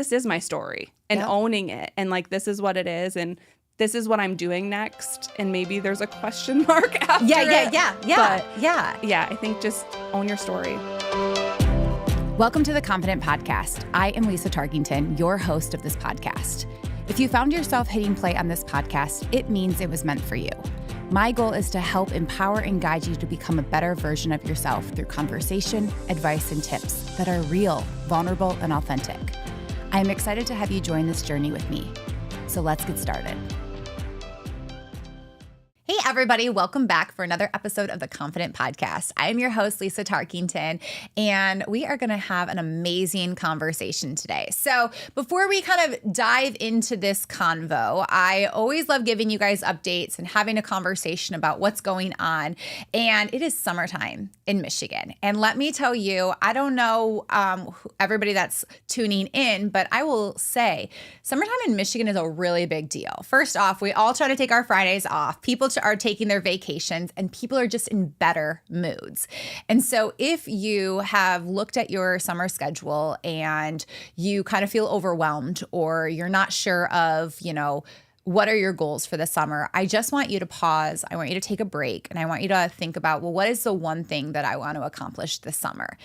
this is my story and owning it. And like, this is what it is. And this is what I'm doing next. And maybe there's a question mark after it. But yeah, I think just own your story. Welcome to the Confident Podcast. I am Lisa Tarkington, your host of this podcast. If you found yourself hitting play on this podcast, it means it was meant for you. My goal is to help empower and guide you to become a better version of yourself through conversation, advice, and tips that are real, vulnerable, and authentic. I am excited to have you join this journey with me. So let's get started. Hey, everybody. Welcome back for another episode of the Confident Podcast. I am your host, Lisa Tarkington, and we are going to have an amazing conversation today. So before we kind of dive into this convo, I always love giving you guys updates and having a conversation about what's going on. And it is summertime in Michigan. And let me tell you, I don't know everybody that's tuning in, but I will say summertime in Michigan is a really big deal. First off, we all try to take our Fridays off. People are taking their vacations and people are just in better moods. And so if you have looked at your summer schedule and you kind of feel overwhelmed or you're not sure of, what are your goals for the summer? I just want you to pause. I want you to take a break and I want you to think about, well, what is the one thing that I want to accomplish this summer?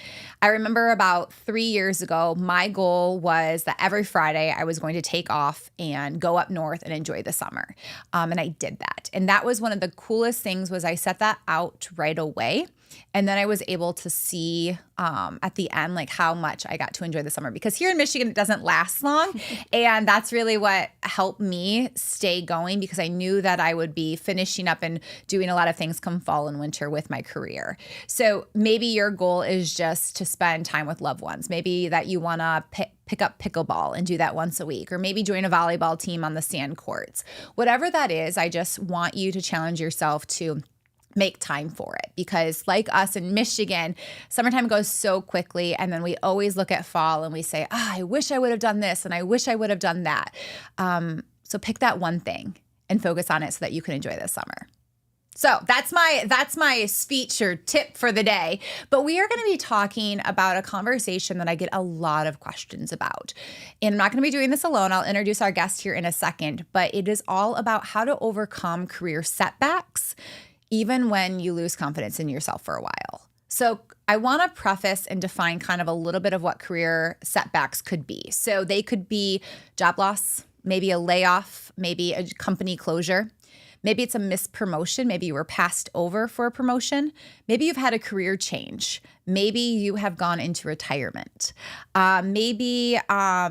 I remember about 3 years ago, my goal was that every Friday I was going to take off and go up north and enjoy the summer. And I did that. And that was one of the coolest things was I set that out right away. And then I was able to see at the end, like how much I got to enjoy the summer because here in Michigan, it doesn't last long. And that's really what helped me stay going because I knew that I would be finishing up and doing a lot of things come fall and winter with my career. So maybe your goal is just to spend time with loved ones. Maybe that you want to pick up pickleball and do that once a week, or maybe join a volleyball team on the sand courts. Whatever that is, I just want you to challenge yourself to make time for it because like us in Michigan, summertime goes so quickly and then we always look at fall and we say, I wish I would have done this and I wish I would have done that. So pick that one thing and focus on it so that you can enjoy this summer. So that's my speech or tip for the day. But we are going to be talking about a conversation that I get a lot of questions about. And I'm not going to be doing this alone. I'll introduce our guest here in a second, but it is all about how to overcome career setbacks even when you lose confidence in yourself for a while. So I want to preface and define kind of a little bit of what career setbacks could be. So they could be job loss, maybe a layoff, maybe a company closure. Maybe it's a missed promotion. Maybe you were passed over for a promotion. Maybe you've had a career change. Maybe you have gone into retirement. Maybe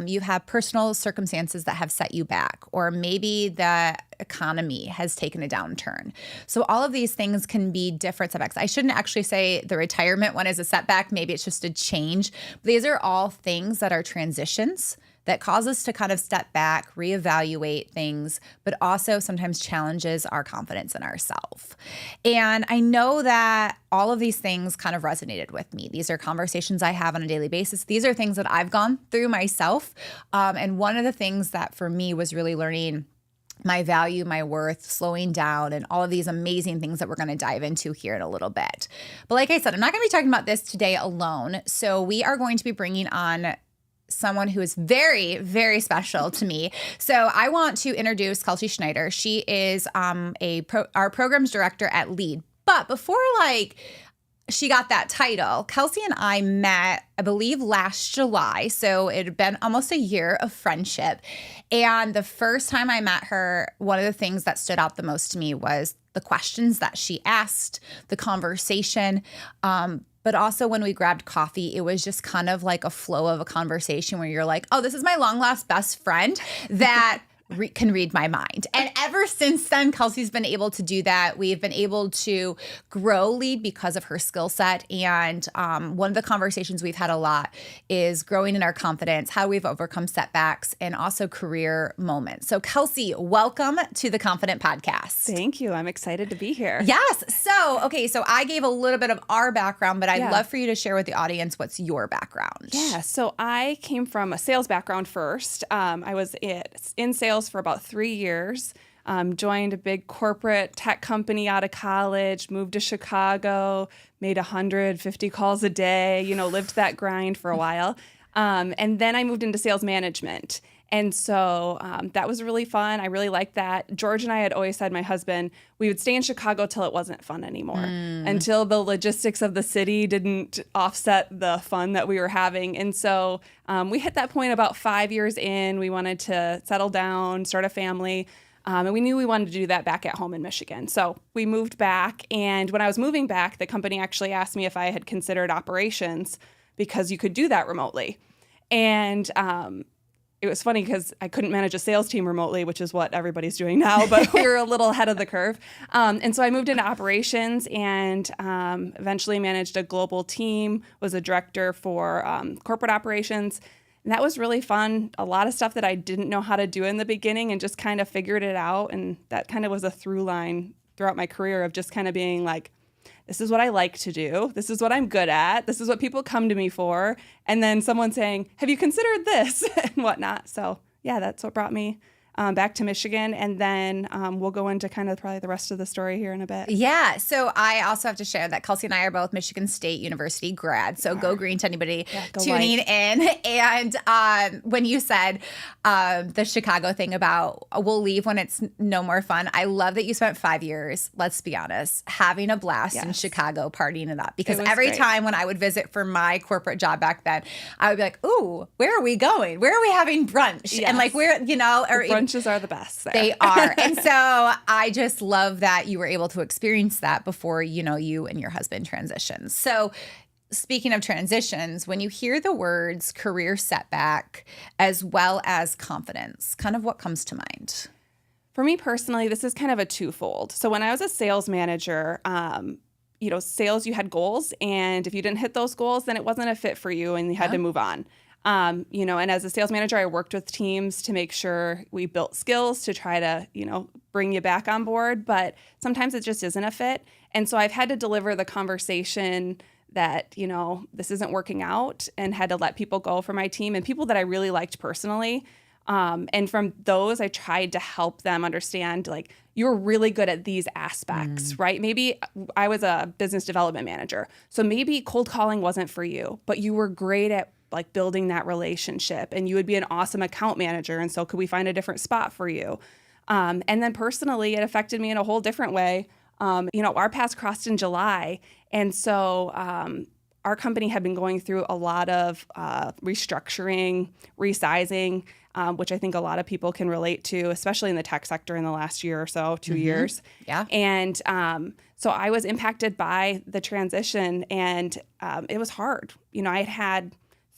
you have personal circumstances that have set you back, or maybe the economy has taken a downturn. So all of these things can be different setbacks. I shouldn't actually say the retirement one is a setback. Maybe it's just a change. But these are all things that are transitions that cause us to kind of step back, reevaluate things, but also sometimes challenges our confidence in ourselves. And I know that all of these things kind of resonated with me. These are conversations I have on a daily basis. These are things that I've gone through myself. And one of the things that for me was really learning my value, my worth, slowing down, and all of these amazing things that we're going to dive into here in a little bit. But like I said, I'm not going to be talking about this today alone. So we are going to be bringing on someone who is very, very special to me. So I want to introduce Kelsey Snyder. She is our programs director at LEAD. But before she got that title, Kelsey and I met, I believe, last July. So it had been almost a year of friendship. And the first time I met her, one of the things that stood out the most to me was the questions that she asked, the conversation. But also when we grabbed coffee, it was just kind of like a flow of a conversation where you're like, oh, this is my long lost best friend that can read my mind. And ever since then, Kelsey's been able to do that. We've been able to grow LEAD because of her skill set. And one of the conversations we've had a lot is growing in our confidence, how we've overcome setbacks, and also career moments. So Kelsey, welcome to the Confident Podcast. Thank you. I'm excited to be here. Yes. So I gave a little bit of our background, but I'd love for you to share with the audience what's your background. Yeah. So I came from a sales background first. I was in sales for about 3 years. Joined a big corporate tech company out of college, moved to Chicago, made 150 calls a day, lived that grind for a while. And then I moved into sales management. And so that was really fun. I really liked that. George and I had always said, my husband, we would stay in Chicago till it wasn't fun anymore, until the logistics of the city didn't offset the fun that we were having. And so we hit that point about 5 years in. We wanted to settle down, start a family. And we knew we wanted to do that back at home in Michigan. So we moved back. And when I was moving back, the company actually asked me if I had considered operations, because you could do that remotely. And it was funny because I couldn't manage a sales team remotely, which is what everybody's doing now, but we were a little ahead of the curve. And so I moved into operations and eventually managed a global team, was a director for corporate operations. And that was really fun. A lot of stuff that I didn't know how to do in the beginning and just kind of figured it out. And that kind of was a through line throughout my career of just kind of being like, this is what I like to do. This is what I'm good at. This is what people come to me for. And then someone saying, have you considered this and whatnot? So yeah, that's what brought me back to Michigan. And then we'll go into kind of probably the rest of the story here in a bit. Yeah. So I also have to share that Kelsey and I are both Michigan State University grads. So go green to anybody tuning in. And when you said the Chicago thing about we'll leave when it's no more fun, I love that you spent 5 years, let's be honest, having a blast in Chicago, partying it up. Because every time when I would visit for my corporate job back then, I would be like, ooh, where are we going? Where are we having brunch? And like, where, you know, or brunches are the best there. They are. And so I just love that you were able to experience that before, you know, you and your husband transitioned. So speaking of transitions, when you hear the words career setback as well as confidence, kind of what comes to mind? For me personally, this is kind of a twofold. So when I was a sales manager, you know, sales, you had goals, and if you didn't hit those goals, then it wasn't a fit for you and you had to move on. You know, and as a sales manager, I worked with teams to make sure we built skills to try to, you know, bring you back on board. But sometimes it just isn't a fit. And so I've had to deliver the conversation that, you know, this isn't working out, and had to let people go from my team and people that I really liked personally. And from those, I tried to help them understand, like, you're really good at these aspects, right? Maybe I was a business development manager. So maybe cold calling wasn't for you, but you were great at like building that relationship, and you would be an awesome account manager. And so could we find a different spot for you? And then personally, it affected me in a whole different way. You know, our paths crossed in July. And so our company had been going through a lot of restructuring, resizing, which I think a lot of people can relate to, especially in the tech sector in the last year or so, 2 years. Yeah. And so I was impacted by the transition, and it was hard. You know, I had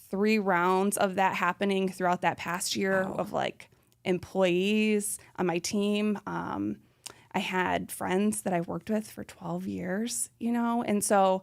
3 rounds of that happening throughout that past year of like employees on my team. I had friends that I've worked with for 12 years, you know, and so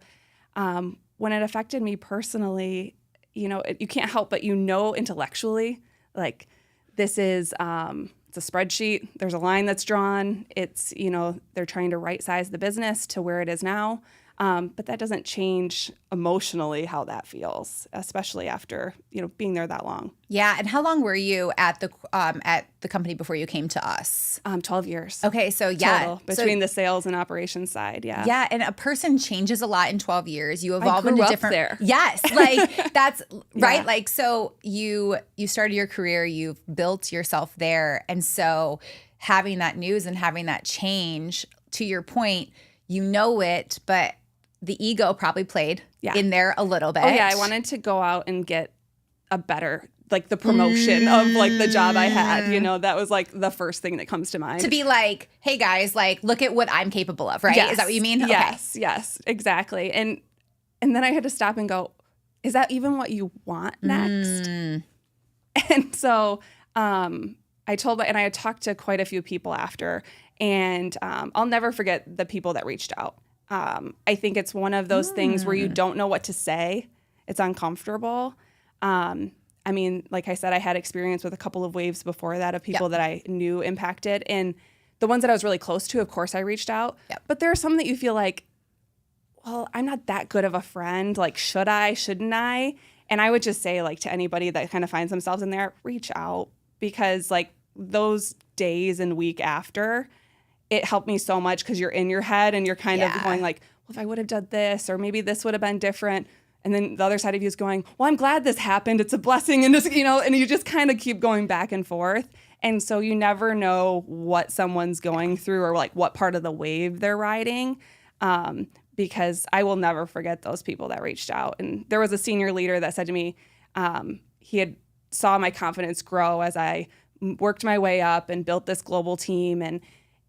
when it affected me personally, you know, you can't help but, you know, intellectually, like this is, it's a spreadsheet. There's a line that's drawn. It's, you know, they're trying to right size the business to where it is now. But that doesn't change emotionally how that feels, especially after, you know, being there that long. Yeah. And how long were you at the company before you came to us? 12 years. Okay. So total, between the sales and operations side. Yeah. Yeah. And a person changes a lot in 12 years. You evolve into different. There. Yes. Like that's right. Yeah. Like, so you started your career, you've built yourself there. And so having that news and having that change, to your point, you know it, but the ego probably played in there a little bit. Oh yeah, I wanted to go out and get a better, like the promotion of like the job I had. You know, that was like the first thing that comes to mind. To be like, hey guys, like look at what I'm capable of, right? Yes. Is that what you mean? Yes, okay. Yes, exactly. And then I had to stop and go, is that even what you want next? And so I told, and I had talked to quite a few people after, and I'll never forget the people that reached out. I think it's one of those things where you don't know what to say. It's uncomfortable. I mean, like I said, I had experience with a couple of waves before that of people that I knew impacted. And the ones that I was really close to, of course, I reached out. But there are some that you feel like, well, I'm not that good of a friend. Like, should I, shouldn't I? And I would just say, like, to anybody that kind of finds themselves in there, reach out. Because, like, those days and week after, it helped me so much because you're in your head and you're kind of going like, well, if I would have done this, or maybe this would have been different. And then the other side of you is going, well, I'm glad this happened. It's a blessing. And just, and you just kind of keep going back and forth. And so you never know what someone's going through or like what part of the wave they're riding. Because I will never forget those people that reached out. And there was a senior leader that said to me, he had saw my confidence grow as I worked my way up and built this global team. And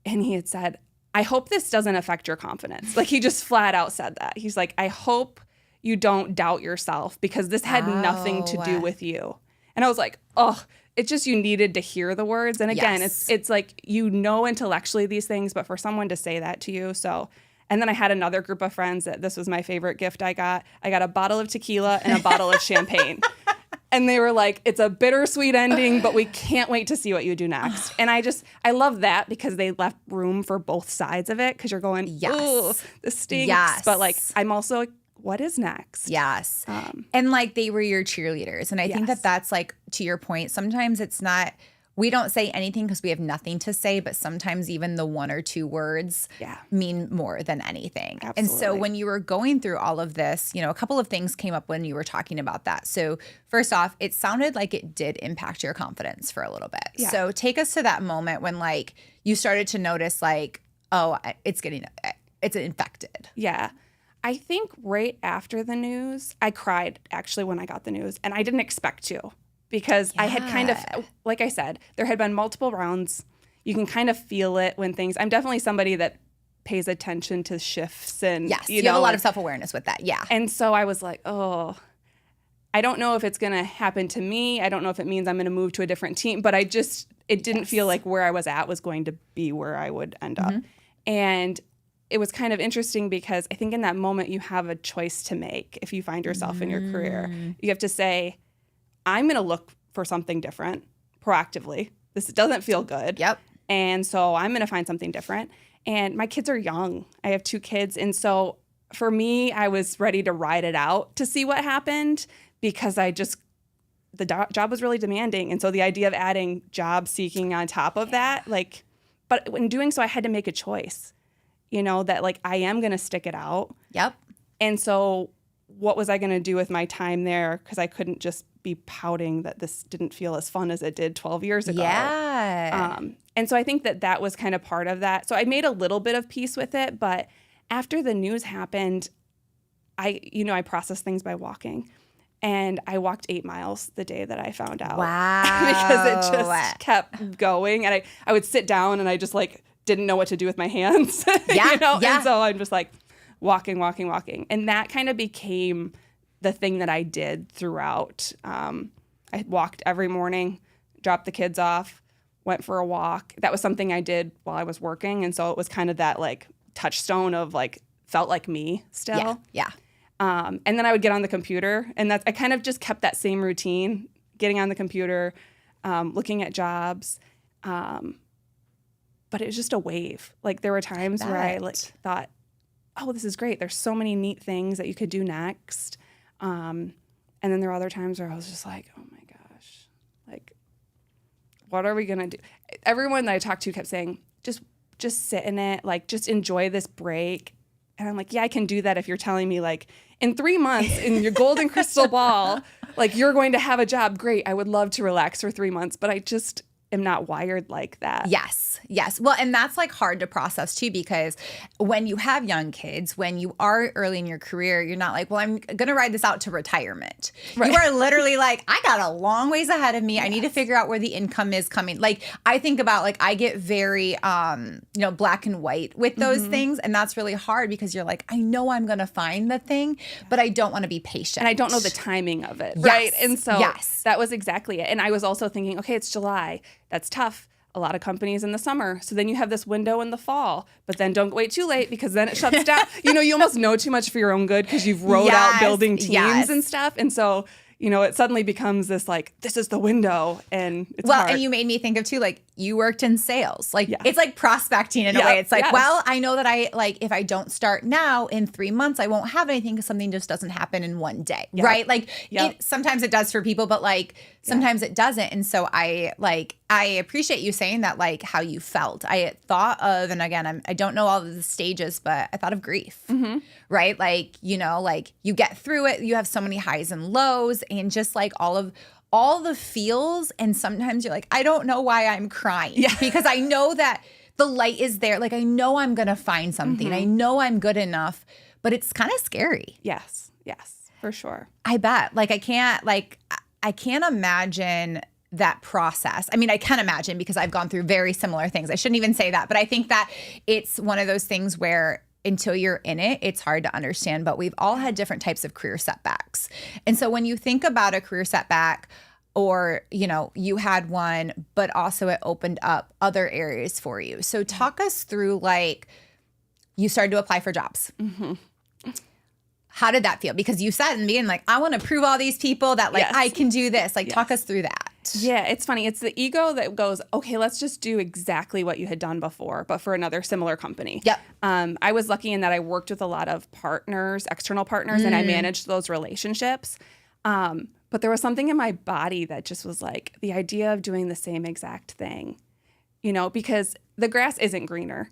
he had said, I hope this doesn't affect your confidence. Like he just flat out said that. He's like, I hope you don't doubt yourself because this had nothing to do with you. And I was like, oh, it's just you needed to hear the words. And again, it's like, intellectually these things, but for someone to say that to you. So, and then I had another group of friends that this was my favorite gift I got. I got a bottle of tequila and a bottle of champagne. And they were like, it's a bittersweet ending, but we can't wait to see what you do next. And I love that because they left room for both sides of it because you're going, ooh, this stinks. Yes. But like, I'm also like, what is next? Yes. And like they were your cheerleaders. And I think that's like, to your point, sometimes it's not, we don't say anything because we have nothing to say, but sometimes even the one or two words mean more than anything. Absolutely. And so when you were going through all of this, a couple of things came up when you were talking about that. So first off, it sounded like it did impact your confidence for a little bit. Yeah. So take us to that moment when like you started to notice like, oh, it's infected. Yeah. I think right after the news, I cried actually when I got the news, and I didn't expect to because I had kind of, like I said, there had been multiple rounds. You can kind of feel it when things, I'm definitely somebody that pays attention to shifts and, you have a lot of self-awareness with that. Yeah. And so I was like, oh, I don't know if it's going to happen to me. I don't know if it means I'm going to move to a different team, but it didn't feel like where I was at was going to be where I would end up. And it was kind of interesting because I think in that moment you have a choice to make if you find yourself in your career. You have to say, I'm going to look for something different proactively. This doesn't feel good. Yep. And so I'm going to find something different. And my kids are young. I have 2 kids. And so for me, I was ready to ride it out to see what happened because the job was really demanding. And so the idea of adding job seeking on top of that, but in doing so, I had to make a choice. That like I am going to stick it out. Yep. And so what was I going to do with my time there? Because I couldn't just be pouting that this didn't feel as fun as it did 12 years ago. Yeah. And so I think that was kind of part of that. So I made a little bit of peace with it. But after the news happened, I processed things by walking. And I walked 8 miles the day that I found out. Wow. Because it just kept going. And I would sit down and I just didn't know what to do with my hands. Yeah. And so I'm just walking. And that kind of became the thing that I did throughout. I walked every morning, dropped the kids off, went for a walk. That was something I did while I was working. And so it was kind of that touchstone of felt like me still. Yeah. And then I would get on the computer, and I kind of just kept that same routine, getting on the computer, looking at jobs. But it was just a wave. There were times where I thought, oh, this is great. There's so many neat things that you could do next. And then there were other times where I was just like, oh my gosh, what are we going to do? Everyone that I talked to kept saying, just sit in it. Just enjoy this break. And I'm like, yeah, I can do that if you're telling me in 3 months in your golden crystal ball, you're going to have a job. Great. I would love to relax for 3 months, but I just am not wired like that. Yes. Well, and that's hard to process too, because when you have young kids, when you are early in your career, you're not well, I'm going to ride this out to retirement. Right. You are literally I got a long ways ahead of me. Yes. I need to figure out where the income is coming. I think about I get very, black and white with those things. And that's really hard because you're I know I'm going to find the thing, but I don't want to be patient. And I don't know the timing of it. Yes. Right. And so that was exactly it. And I was also thinking, okay, it's July. That's tough. A lot of companies in the summer. So then you have this window in the fall, but then don't wait too late because then it shuts down. You almost know too much for your own good because you've wrote out building teams and stuff. And so, it suddenly becomes this this is the window, and it's hard. And you made me think of too, you worked in sales. It's prospecting in a way. It's well, I know that I if I don't start now in 3 months, I won't have anything because something just doesn't happen in one day. Right. Sometimes it does for people, but sometimes it doesn't. And so I appreciate you saying that, like how you felt. I thought of, and again, I don't know all of the stages, but I thought of grief, right? Like, you know, like you get through it. You have so many highs and lows and just like all the feels. And sometimes you're like, I don't know why I'm crying because I know that the light is there. Like, I know I'm going to find something. I know I'm good enough, but it's kind of scary. Yes, for sure. I bet. Like, I can't imagine that process. I mean, I can imagine because I've gone through very similar things. I shouldn't even say that, but I think that it's one of those things where until you're in it, it's hard to understand, but we've all had different types of career setbacks. And so when you think about a career setback, or, you know, you had one, but also it opened up other areas for you. So talk us through, like, you started to apply for jobs. How did that feel? Because you said in the beginning, like, I want to prove all these people that, like, I can do this. Like, talk us through that. Yeah, it's funny. It's the ego that goes, okay, let's just do exactly what you had done before, but for another similar company. Yep. I was lucky in that I worked with a lot of partners, external partners, and I managed those relationships. But there was something in my body that just was like the idea of doing the same exact thing, you know, because the grass isn't greener.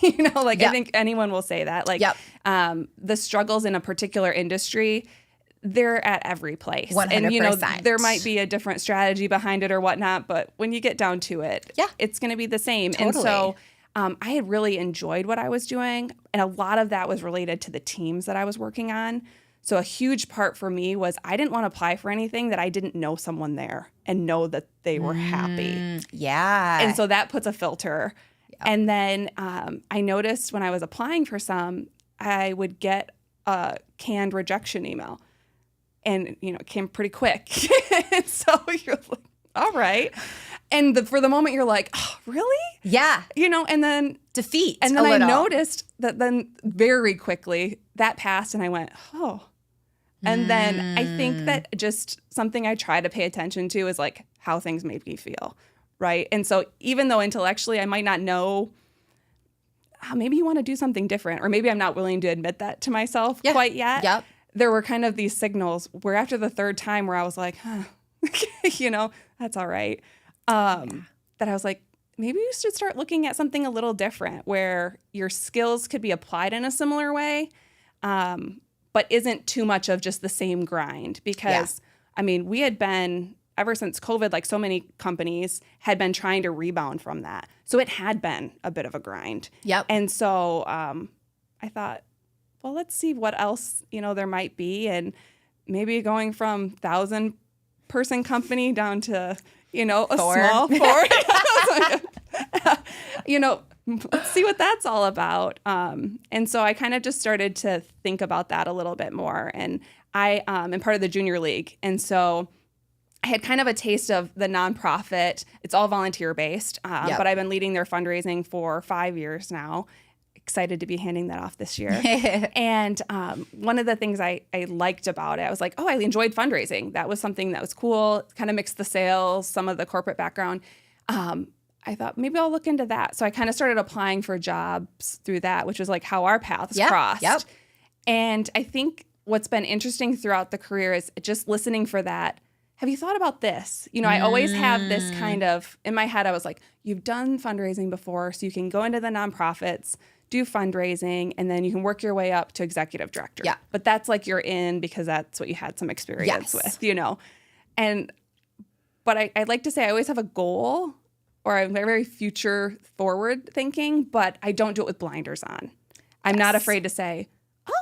You know, like I think anyone will say that. Like the struggles in a particular industry, they're at every place. 100%. And, you know, there might be a different strategy behind it or whatnot, but when you get down to it, it's going to be the same. Totally. And so I had really enjoyed what I was doing. And a lot of that was related to the teams that I was working on. So a huge part for me was I didn't want to apply for anything that I didn't know someone there and know that they were happy. Yeah. And so that puts a filter. Yep. And then I noticed when I was applying for some, I would get a canned rejection email. And, you know, it came pretty quick. And so you're like, all right. And for the moment, you're like, oh, really? Yeah. You know, and then defeat. And then I noticed that then very quickly that passed and I went, oh. And then I think that just something I try to pay attention to is like how things make me feel, right? And so even though intellectually I might not know, maybe you want to do something different, or maybe I'm not willing to admit that to myself quite yet. Yep. There were kind of these signals where after the third time where I was like, you know, that's all right. That I was like, maybe you should start looking at something a little different where your skills could be applied in a similar way. But isn't too much of just the same grind because, I mean, we had been, ever since COVID, like so many companies had been trying to rebound from that. So it had been a bit of a grind. Yep. And so I thought, well, let's see what else, you know, there might be. And maybe going from 1,000-person company down to, you know, a small 4. You know, let's see what that's all about. And so I kind of just started to think about that a little bit more. And I am part of the junior league. And so I had kind of a taste of the nonprofit. It's all volunteer based, but I've been leading their fundraising for 5 years now. Excited to be handing that off this year. And one of the things I liked about it, I was like, oh, I enjoyed fundraising. That was something that was cool. Kind of mixed the sales, some of the corporate background. I thought maybe I'll look into that. So I kind of started applying for jobs through that, which was like how our paths crossed. Yep. And I think what's been interesting throughout the career is just listening for that. Have you thought about this? You know, I always have this kind of, in my head, I was like, you've done fundraising before, so you can go into the nonprofits, do fundraising, and then you can work your way up to executive director. Yeah. But that's like you're in because that's what you had some experience with, you know. But I like to say I always have a goal, or I'm very future forward thinking, but I don't do it with blinders on. I'm not afraid to say,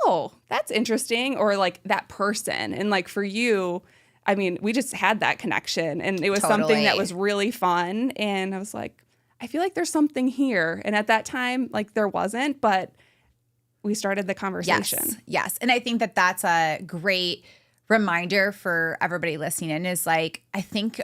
oh, that's interesting, or like that person. And like for you, I mean, we just had that connection and it was something that was really fun. And I was like, I feel like there's something here. And at that time, like there wasn't, but we started the conversation. Yes. And I think that that's a great reminder for everybody listening in is like, I think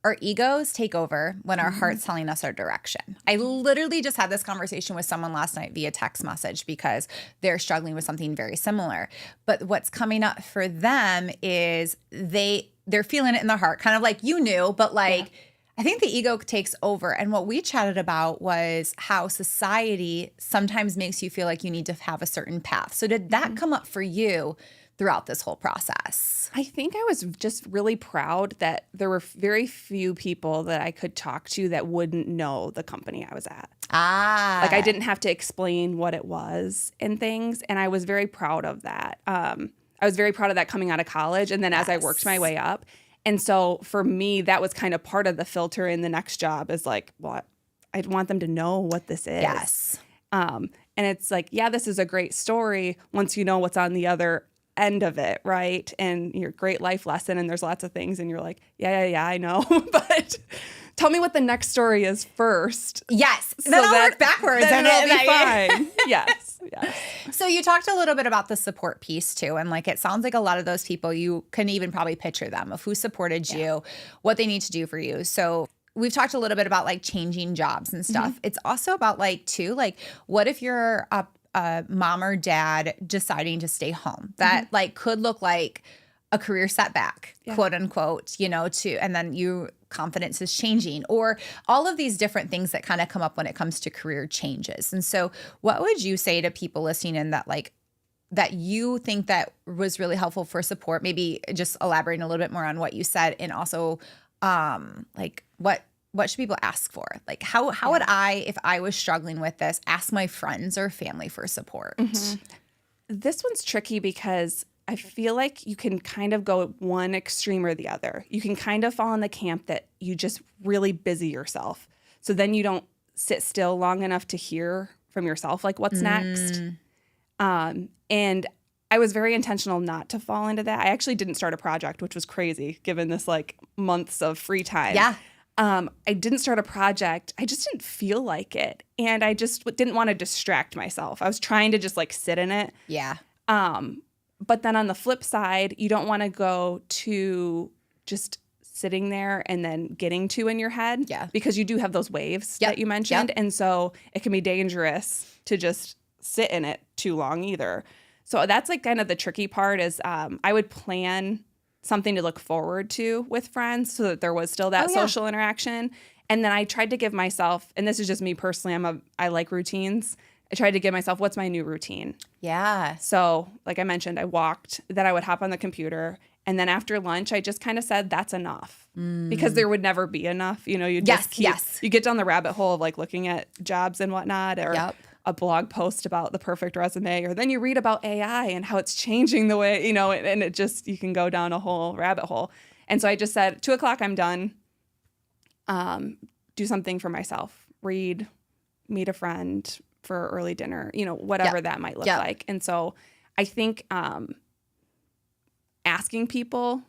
our egos take over when our heart's telling us our direction. I literally just had this conversation with someone last night via text message because they're struggling with something very similar. But what's coming up for them is they're feeling it in their heart, kind of like you knew, but like I think the ego takes over. And what we chatted about was how society sometimes makes you feel like you need to have a certain path. So did that come up for you throughout this whole process? I think I was just really proud that there were very few people that I could talk to that wouldn't know the company I was at. Like I didn't have to explain what it was and things. And I was very proud of that. I was very proud of that coming out of college. And then as I worked my way up. And so for me, that was kind of part of the filter in the next job is like, well, I want them to know what this is. Yes. And it's like, yeah, this is a great story once you know what's on the other end of it, right? And your great life lesson, and there's lots of things, and you're like, yeah, I know. But tell me what the next story is first. Yes. Then I'll work backwards. Then it'll be fine. Yes. So you talked a little bit about the support piece too. And like, it sounds like a lot of those people, you can even probably picture them of who supported you, what they need to do for you. So we've talked a little bit about like changing jobs and stuff. It's also about like too, like what if you're a mom or dad deciding to stay home? That like could look like a career setback, quote unquote, you know, and then your confidence is changing, or all of these different things that kind of come up when it comes to career changes. And so what would you say to people listening in that like, that you think that was really helpful for support? Maybe just elaborating a little bit more on what you said, and also like what should people ask for? Like how would I, if I was struggling with this, ask my friends or family for support? This one's tricky because I feel like you can kind of go one extreme or the other. You can kind of fall in the camp that you just really busy yourself. So then you don't sit still long enough to hear from yourself, like what's next. And I was very intentional not to fall into that. I actually didn't start a project, which was crazy given this like months of free time. Yeah. I didn't start a project. I just didn't feel like it. And I just didn't want to distract myself. I was trying to just like sit in it. Yeah. But then on the flip side, you don't want to go to just sitting there and then getting to in your head. Yeah. Because you do have those waves that you mentioned. And so it can be dangerous to just sit in it too long either. So that's like kind of the tricky part is I would plan something to look forward to with friends so that there was still that social interaction. And then I tried to give myself, and this is just me personally, I like routines. I tried to give myself, what's my new routine? Yeah. So like I mentioned, I walked, then I would hop on the computer. And then after lunch, I just kind of said, that's enough. Because there would never be enough. You know, you just you get down the rabbit hole of like looking at jobs and whatnot, or a blog post about the perfect resume, or then you read about AI and how it's changing the way, you know, and it just, you can go down a whole rabbit hole. And so I just said, 2:00, I'm done. Do something for myself, read, meet a friend for early dinner, you know, whatever that might look like. And so I think asking people,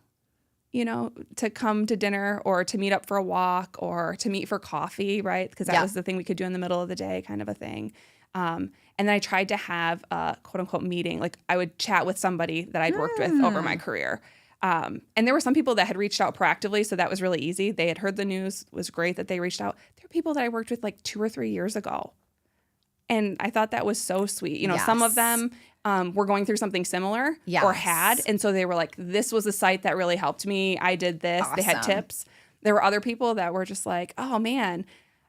you know, to come to dinner or to meet up for a walk or to meet for coffee, right? Because that was the thing we could do in the middle of the day, kind of a thing. And then I tried to have a quote unquote meeting. Like I would chat with somebody that I'd worked with over my career. And there were some people that had reached out proactively. So that was really easy. They had heard the news. It was great that they reached out. There were people that I worked with like 2 or 3 years ago. And I thought that was so sweet. You know, some of them were going through something similar or had. And so they were like, this was a site that really helped me. I did this. Awesome. They had tips. There were other people that were just like, oh, man,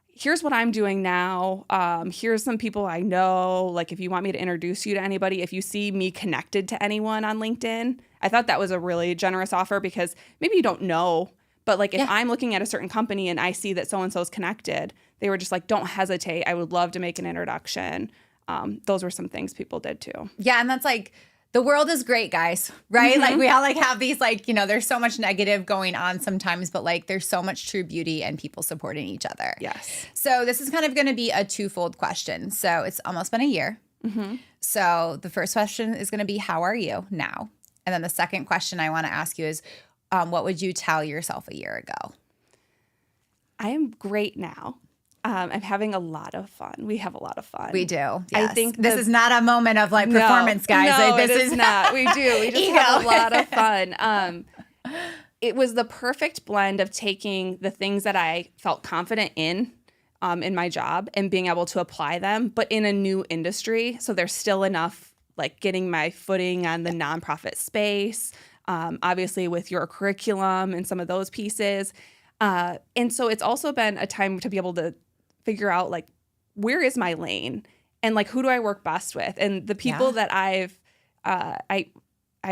here's what I'm doing now. Here's some people I know. Like if you want me to introduce you to anybody, if you see me connected to anyone on LinkedIn. I thought that was a really generous offer because maybe you don't know. But like if I'm looking at a certain company and I see that so-and-so is connected, they were just like, don't hesitate. I would love to make an introduction. Those were some things people did too. Yeah. And that's like, the world is great, guys, right? Like we all like have these like, you know, there's so much negative going on sometimes, but like there's so much true beauty and people supporting each other. Yes. So this is kind of going to be a twofold question. So it's almost been a year. So the first question is going to be, how are you now? And then the second question I want to ask you is, what would you tell yourself a year ago? I am great now. I'm having a lot of fun. We have a lot of fun. We do. Yes. I think this is not a moment of like performance, guys. No, this is not. We do. We just have a lot of fun. It was the perfect blend of taking the things that I felt confident in my job and being able to apply them, but in a new industry. So there's still enough like getting my footing on the nonprofit space, obviously with your curriculum and some of those pieces. And so it's also been a time to be able to figure out like, where is my lane and like, who do I work best with? And the people that I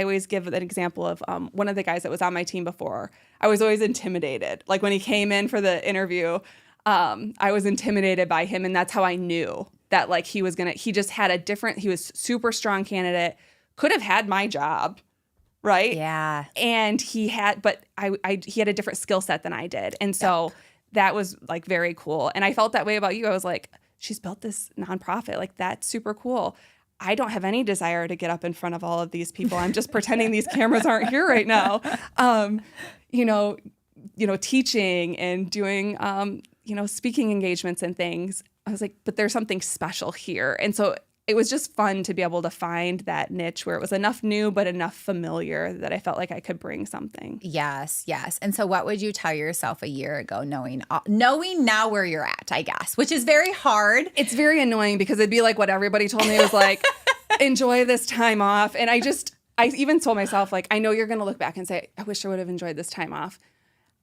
always give an example of one of the guys that was on my team before. I was always intimidated. Like when he came in for the interview, I was intimidated by him, and that's how I knew that like he was he was super strong candidate, could have had my job, right? Yeah. And he had a different skill set than I did. And so that was like very cool. And I felt that way about you. I was like, she's built this nonprofit. Like that's super cool. I don't have any desire to get up in front of all of these people. I'm just pretending these cameras aren't here right now. Teaching and doing, speaking engagements and things. I was like, but there's something special here. And so it was just fun to be able to find that niche where it was enough new but enough familiar that I felt like I could bring something. Yes. And so what would you tell yourself a year ago, knowing now where you're at, I guess, which is very hard. It's very annoying because it'd be like what everybody told me. It was like, enjoy this time off. And I even told myself, like, I know you're going to look back and say, I wish I would have enjoyed this time off.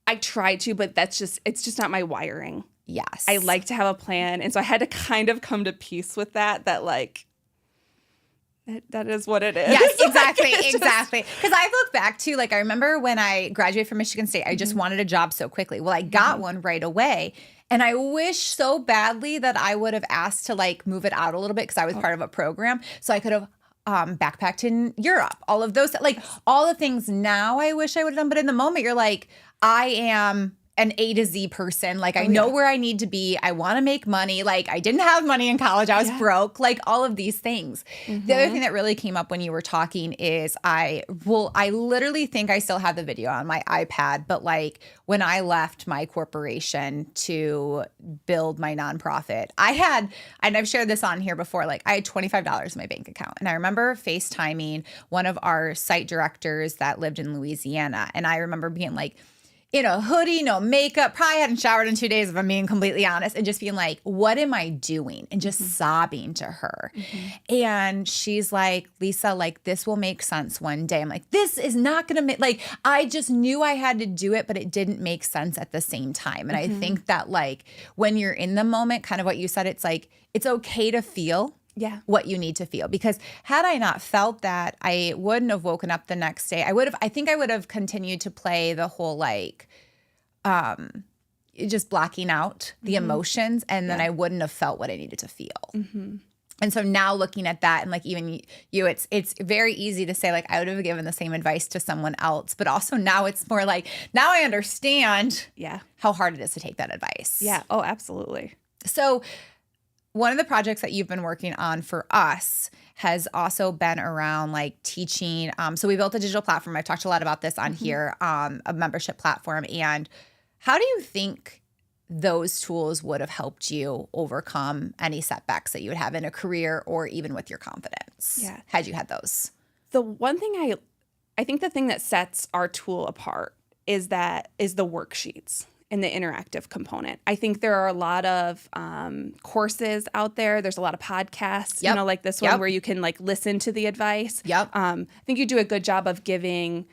I tried to, but it's just not my wiring. Yes. I like to have a plan. And so I had to kind of come to peace with that like, that is what it is. Yes, exactly. Because I look back to, like, I remember when I graduated from Michigan State, I just wanted a job so quickly. Well, I got one right away. And I wish so badly that I would have asked to like move it out a little bit because I was part of a program. So I could have backpacked in Europe, all of those, like all the things now I wish I would have done. But in the moment, you're like, I am an A to Z person. Like I know where I need to be. I want to make money. Like I didn't have money in college. I was broke, like all of these things. The other thing that really came up when you were talking is I literally think I still have the video on my iPad, but like when I left my corporation to build my nonprofit, and I've shared this on here before, like I had $25 in my bank account. And I remember FaceTiming one of our site directors that lived in Louisiana. And I remember being like, in a hoodie, no makeup, probably hadn't showered in 2 days if I'm being completely honest, and just being like, what am I doing? And just sobbing to her. And she's like, Lisa, like this will make sense one day. I'm like, this is not going to make, like, I just knew I had to do it, but it didn't make sense at the same time. And I think that like when you're in the moment, kind of what you said, it's like, it's okay to feel what you need to feel. Because had I not felt that, I wouldn't have woken up the next day. I think I would have continued to play the whole like, just blocking out the emotions. And then I wouldn't have felt what I needed to feel. And so now looking at that and like even you, it's very easy to say like, I would have given the same advice to someone else. But also now it's more like, now I understand how hard it is to take that advice. Yeah. Oh, absolutely. So one of the projects that you've been working on for us has also been around like teaching. So we built a digital platform. I've talked a lot about this on here, a membership platform. And how do you think those tools would have helped you overcome any setbacks that you would have in a career or even with your confidence? Had you had those? The one thing I think the thing that sets our tool apart is the worksheets and the interactive component. I think there are a lot of courses out there. There's a lot of podcasts, like this one where you can like listen to the advice. I think you do a good job of giving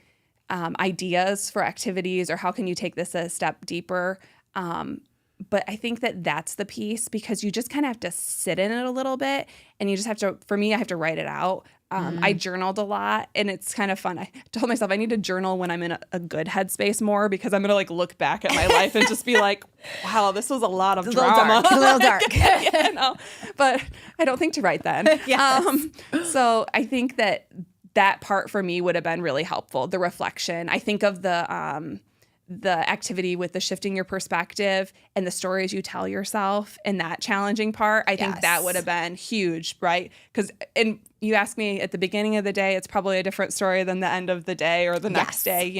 ideas for activities or how can you take this a step deeper. But I think that that's the piece because you just kind of have to sit in it a little bit and you just have to, for me, I have to write it out. I journaled a lot and it's kind of fun. I told myself I need to journal when I'm in a good headspace more because I'm going to like look back at my life and just be like, wow, this was a lot of drama. A little dark. But I don't think to write then. So I think that part for me would have been really helpful. The reflection. I think of the activity with the shifting your perspective and the stories you tell yourself and that challenging part, I think that would have been huge, right? And you ask me at the beginning of the day, it's probably a different story than the end of the day or the next day,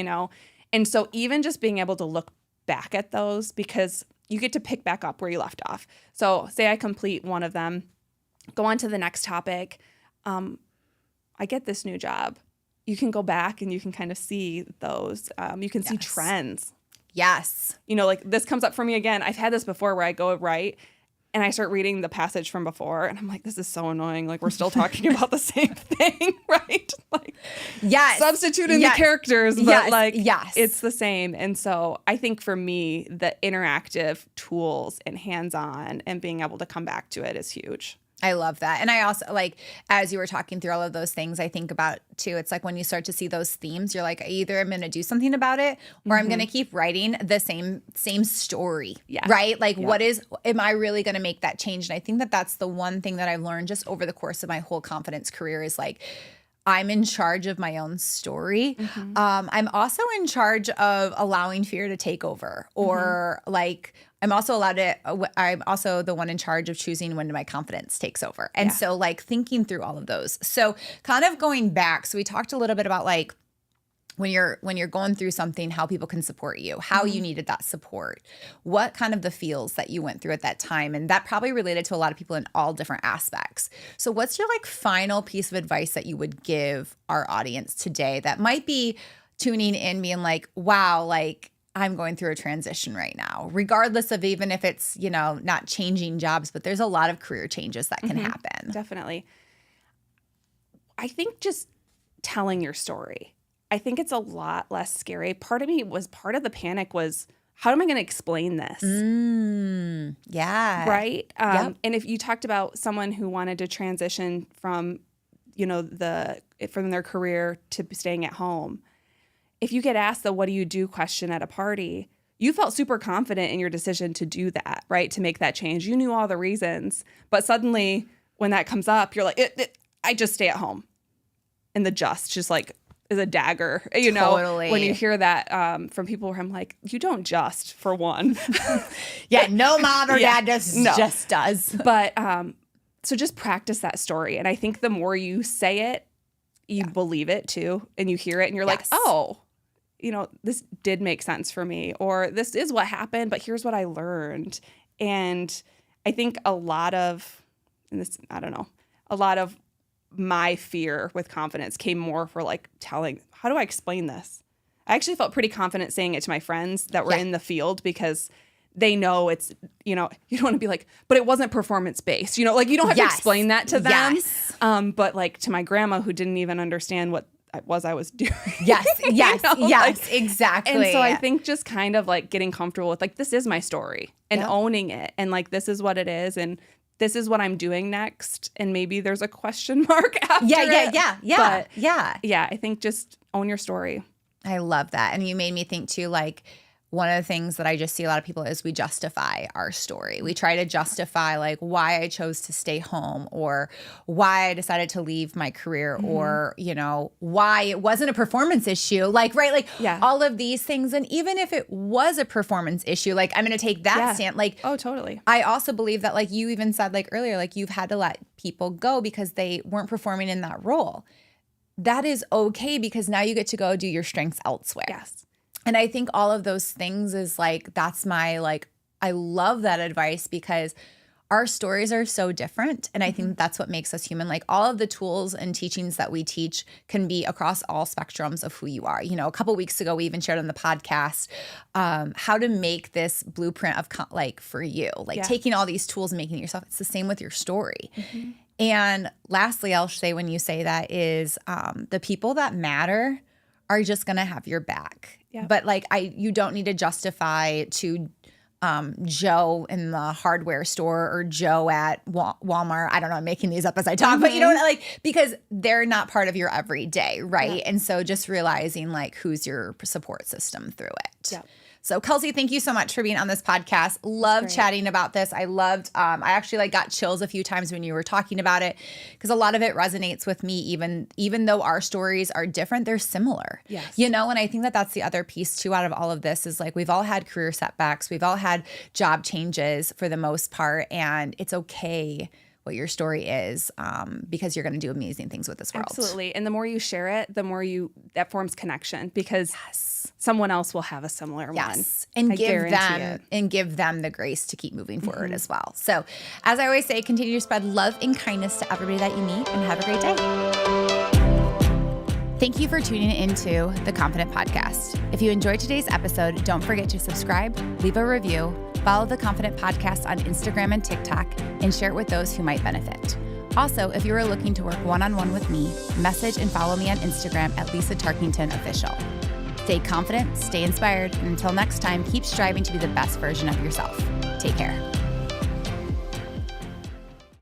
And so even just being able to look back at those because you get to pick back up where you left off. So say I complete one of them, go on to the next topic. I get this new job. You can go back and you can kind of see those. You can see trends. Yes. Like this comes up for me again. I've had this before where I go right and I start reading the passage from before and I'm like, this is so annoying. Like we're still talking about the same thing, right? Like substituting the characters, but it's the same. And so I think for me, the interactive tools and hands-on and being able to come back to it is huge. I love that. And I also like, as you were talking through all of those things, I think about too, it's like when you start to see those themes, you're like, either I'm going to do something about it or I'm going to keep writing the same story, right? Like am I really going to make that change? And I think that that's the one thing that I've learned just over the course of my whole confidence career is like, I'm in charge of my own story. I'm also in charge of allowing fear to take over or like, I'm also the one in charge of choosing when my confidence takes over. And so like thinking through all of those. So kind of going back, so we talked a little bit about like when you're going through something, how people can support you, how you needed that support, what kind of the feels that you went through at that time. And that probably related to a lot of people in all different aspects. So what's your like final piece of advice that you would give our audience today that might be tuning in being like, wow, like I'm going through a transition right now, regardless of even if it's, not changing jobs, but there's a lot of career changes that can happen. Definitely. I think just telling your story. I think it's a lot less scary. Part of the panic was, how am I going to explain this? Yeah. Right? And if you talked about someone who wanted to transition from, from their career to staying at home, if you get asked the what do you do question at a party, you felt super confident in your decision to do that, right? To make that change. You knew all the reasons. But suddenly when that comes up, you're like, I just stay at home. And the just like is a dagger, Totally. When you hear that from people where I'm like, you don't just, for one. No mom or dad just does. But so just practice that story. And I think the more you say it, you believe it too. And you hear it and you're like, oh, this did make sense for me. Or this is what happened, but here's what I learned. And I think a lot of my fear with confidence came more for like telling, how do I explain this? I actually felt pretty confident saying it to my friends that were in the field because they know it's, you don't want to be like, but it wasn't performance based, like you don't have to explain that to them. But like to my grandma who didn't even understand what I was doing. Yes, exactly. And so I think just kind of like getting comfortable with like, this is my story and owning it. And like, this is what it is. And this is what I'm doing next. And maybe there's a question mark after it. But I think just own your story. I love that. And you made me think too, like one of the things that I just see a lot of people is we justify our story. We try to justify like why I chose to stay home or why I decided to leave my career or, why it wasn't a performance issue. Like, right. Like all of these things. And even if it was a performance issue, like I'm going to take that stand. Like, oh, totally. I also believe that like you even said like earlier, like you've had to let people go because they weren't performing in that role. That is okay because now you get to go do your strengths elsewhere. Yes. And I think all of those things is like, that's my, like, I love that advice because our stories are so different. And I think that's what makes us human. Like all of the tools and teachings that we teach can be across all spectrums of who you are. A couple weeks ago, we even shared on the podcast how to make this blueprint of for you, like taking all these tools and making it yourself. It's the same with your story. And lastly, I'll say when you say that is the people that matter are just going to have your back. Yeah. But like you don't need to justify to Joe in the hardware store or Joe at Walmart. I don't know, I'm making these up as I talk, but because they're not part of your everyday, right? Yeah. And so just realizing like who's your support system through it. Yeah. So Kelsey, thank you so much for being on this podcast. Love chatting about this. I loved, I actually got chills a few times when you were talking about it because a lot of it resonates with me, even though our stories are different, they're similar. Yes. And I think that that's the other piece too out of all of this is like, we've all had career setbacks. We've all had job changes for the most part. And it's okay what your story is because you're going to do amazing things with this world. Absolutely. And the more you share it, the more that forms connection because someone else will have a similar one. And give them the grace to keep moving forward as well. So as I always say, continue to spread love and kindness to everybody that you meet and have a great day. Thank you for tuning into the Confident Podcast. If you enjoyed today's episode, don't forget to subscribe, leave a review, follow the Confident Podcast on Instagram and TikTok, and share it with those who might benefit. Also, if you are looking to work one-on-one with me, message and follow me on Instagram at Lisa Tarkington Official. Stay confident, stay inspired, and until next time, keep striving to be the best version of yourself. Take care.